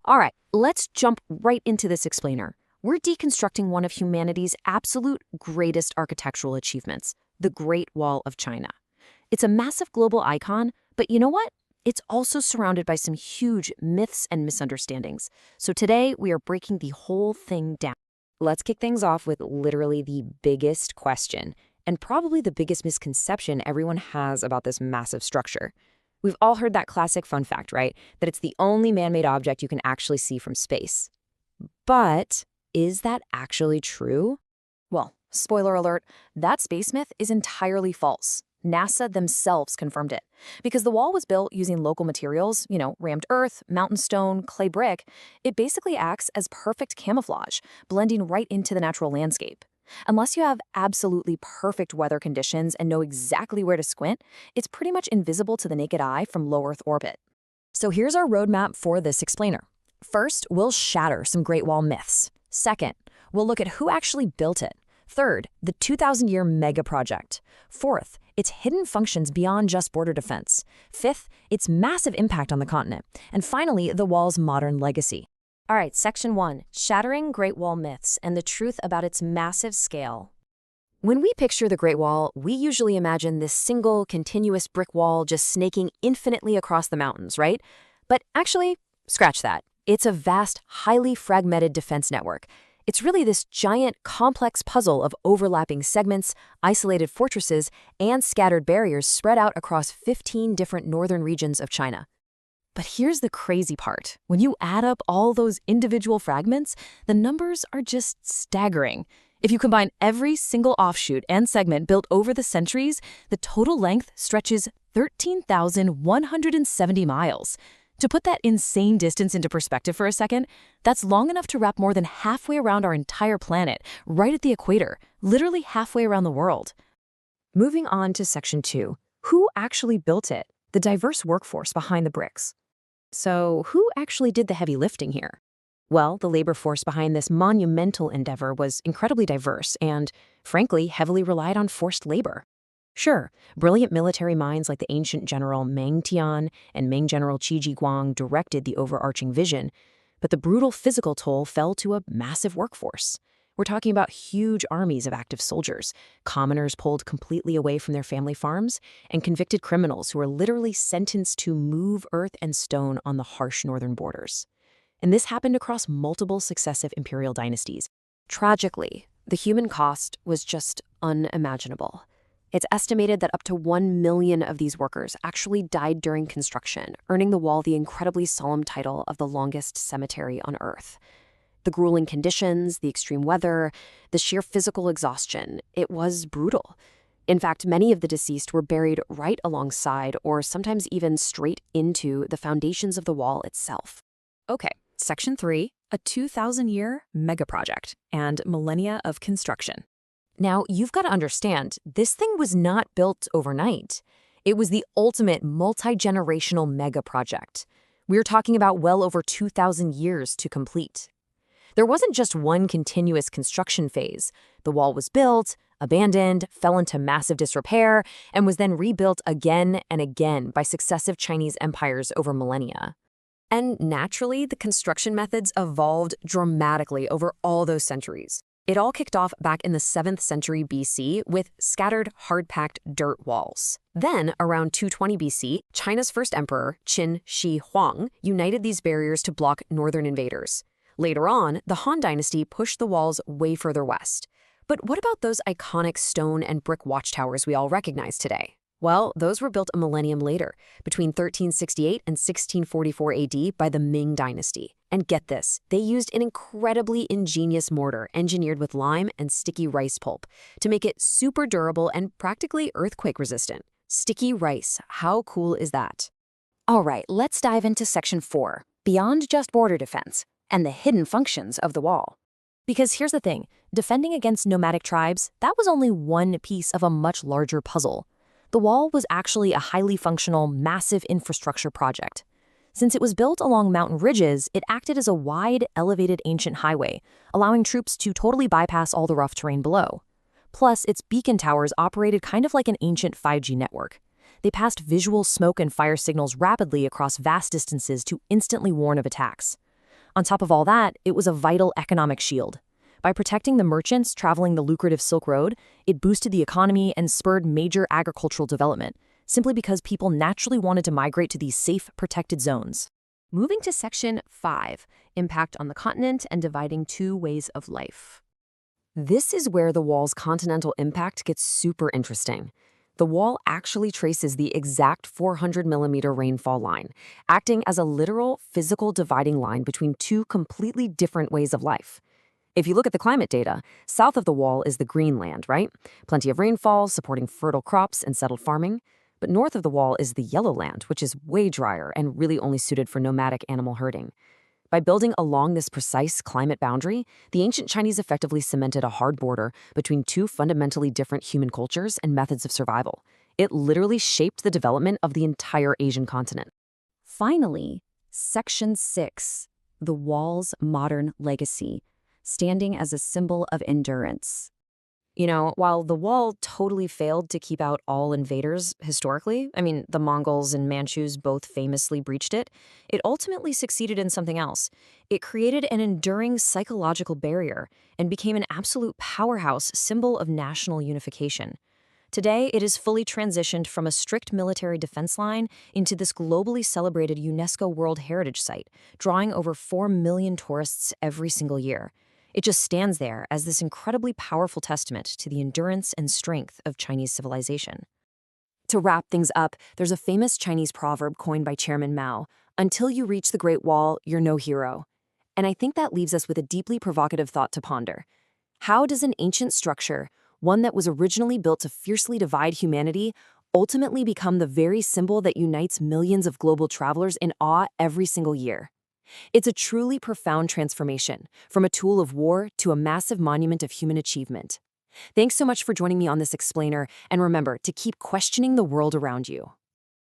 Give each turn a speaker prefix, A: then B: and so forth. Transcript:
A: All right, let's jump right into this explainer. We're deconstructing one of humanity's absolute greatest architectural achievements, the Great Wall of China. It's a massive global icon, but you know what? It's also surrounded by some huge myths and misunderstandings. So today, we are breaking the whole thing down. Let's kick things off with literally the biggest question, and probably the biggest misconception everyone has about this massive structure. We've all heard that classic fun fact, right? That it's the only man-made object you can actually see from space. But is that actually true?
B: Well, spoiler alert, that space myth is entirely false. NASA themselves confirmed it. Because the wall was built using local materials, rammed earth, mountain stone, clay brick, it basically acts as perfect camouflage, blending right into the natural landscape. Unless you have absolutely perfect weather conditions and know exactly where to squint, it's pretty much invisible to the naked eye from low Earth orbit.
A: So here's our roadmap for this explainer. First, we'll shatter some Great Wall myths. Second, we'll look at who actually built it. Third, the 2,000-year mega project. Fourth, its hidden functions beyond just border defense. Fifth, its massive impact on the continent. And finally, the wall's modern legacy. All right, Section 1, Shattering Great Wall Myths and the Truth About Its Massive Scale. When we picture the Great Wall, we usually imagine this single, continuous brick wall just snaking infinitely across the mountains, right? But actually, scratch that. It's a vast, highly fragmented defense network. It's really this giant, complex puzzle of overlapping segments, isolated fortresses, and scattered barriers spread out across 15 different northern regions of China. But here's the crazy part. When you add up all those individual fragments, the numbers are just staggering. If you combine every single offshoot and segment built over the centuries, the total length stretches 13,170 miles. To put that insane distance into perspective for a second, that's long enough to wrap more than halfway around our entire planet, right at the equator, literally halfway around the world. Moving on to Section 2, who actually built it? The diverse workforce behind the bricks. So who actually did the heavy lifting here? Well, the labor force behind this monumental endeavor was incredibly diverse and, frankly, heavily relied on forced labor. Sure, brilliant military minds like the ancient general Meng Tian and Ming general Qi Jiguang directed the overarching vision, but the brutal physical toll fell to a massive workforce. We're talking about huge armies of active soldiers, commoners pulled completely away from their family farms, and convicted criminals who were literally sentenced to move earth and stone on the harsh northern borders. And this happened across multiple successive imperial dynasties. Tragically, the human cost was just unimaginable. It's estimated that up to 1 million of these workers actually died during construction, earning the wall the incredibly solemn title of the longest cemetery on Earth. The grueling conditions, the extreme weather, the sheer physical exhaustion, it was brutal. In fact, many of the deceased were buried right alongside or sometimes even straight into the foundations of the wall itself. Okay, Section 3, a 2,000-year mega project and millennia of construction. Now, you've got to understand, this thing was not built overnight. It was the ultimate multi-generational mega project. We're talking about well over 2,000 years to complete. There wasn't just one continuous construction phase. The wall was built, abandoned, fell into massive disrepair, and was then rebuilt again and again by successive Chinese empires over millennia. And naturally, the construction methods evolved dramatically over all those centuries. It all kicked off back in the 7th century BC with scattered, hard-packed dirt walls. Then, around 220 BC, China's first emperor, Qin Shi Huang, united these barriers to block northern invaders. Later on, the Han Dynasty pushed the walls way further west. But what about those iconic stone and brick watchtowers we all recognize today? Well, those were built a millennium later, between 1368 and 1644 AD by the Ming Dynasty. And get this, they used an incredibly ingenious mortar engineered with lime and sticky rice pulp to make it super durable and practically earthquake resistant. Sticky rice, how cool is that? All right, let's dive into Section 4, Beyond Just Border Defense, and the hidden functions of the wall. Because here's the thing, defending against nomadic tribes, that was only one piece of a much larger puzzle. The wall was actually a highly functional, massive infrastructure project. Since it was built along mountain ridges, it acted as a wide, elevated ancient highway, allowing troops to totally bypass all the rough terrain below. Plus, its beacon towers operated kind of like an ancient 5G network. They passed visual smoke and fire signals rapidly across vast distances to instantly warn of attacks. On top of all that, it was a vital economic shield. By protecting the merchants traveling the lucrative Silk Road, it boosted the economy and spurred major agricultural development, simply because people naturally wanted to migrate to these safe, protected zones. Moving to Section 5, Impact on the Continent and Dividing Two Ways of Life.
B: This is where the wall's continental impact gets super interesting. The wall actually traces the exact 400-millimeter rainfall line, acting as a literal physical dividing line between two completely different ways of life. If you look at the climate data, south of the wall is the Greenland, right? Plenty of rainfall, supporting fertile crops and settled farming. But north of the wall is the Yellow Land, which is way drier and really only suited for nomadic animal herding. By building along this precise climate boundary, the ancient Chinese effectively cemented a hard border between two fundamentally different human cultures and methods of survival. It literally shaped the development of the entire Asian continent.
A: Finally, Section 6, the wall's modern legacy, standing as a symbol of endurance.
B: While the wall totally failed to keep out all invaders historically, the Mongols and Manchus both famously breached it, it ultimately succeeded in something else. It created an enduring psychological barrier and became an absolute powerhouse symbol of national unification. Today, it is fully transitioned from a strict military defense line into this globally celebrated UNESCO World Heritage Site, drawing over 4 million tourists every single year. It just stands there as this incredibly powerful testament to the endurance and strength of Chinese civilization. To wrap things up, there's a famous Chinese proverb coined by Chairman Mao, "Until you reach the Great Wall, you're no hero." And I think that leaves us with a deeply provocative thought to ponder. How does an ancient structure, one that was originally built to fiercely divide humanity, ultimately become the very symbol that unites millions of global travelers in awe every single year? It's a truly profound transformation, from a tool of war to a massive monument of human achievement. Thanks so much for joining me on this explainer, and remember to keep questioning the world around you.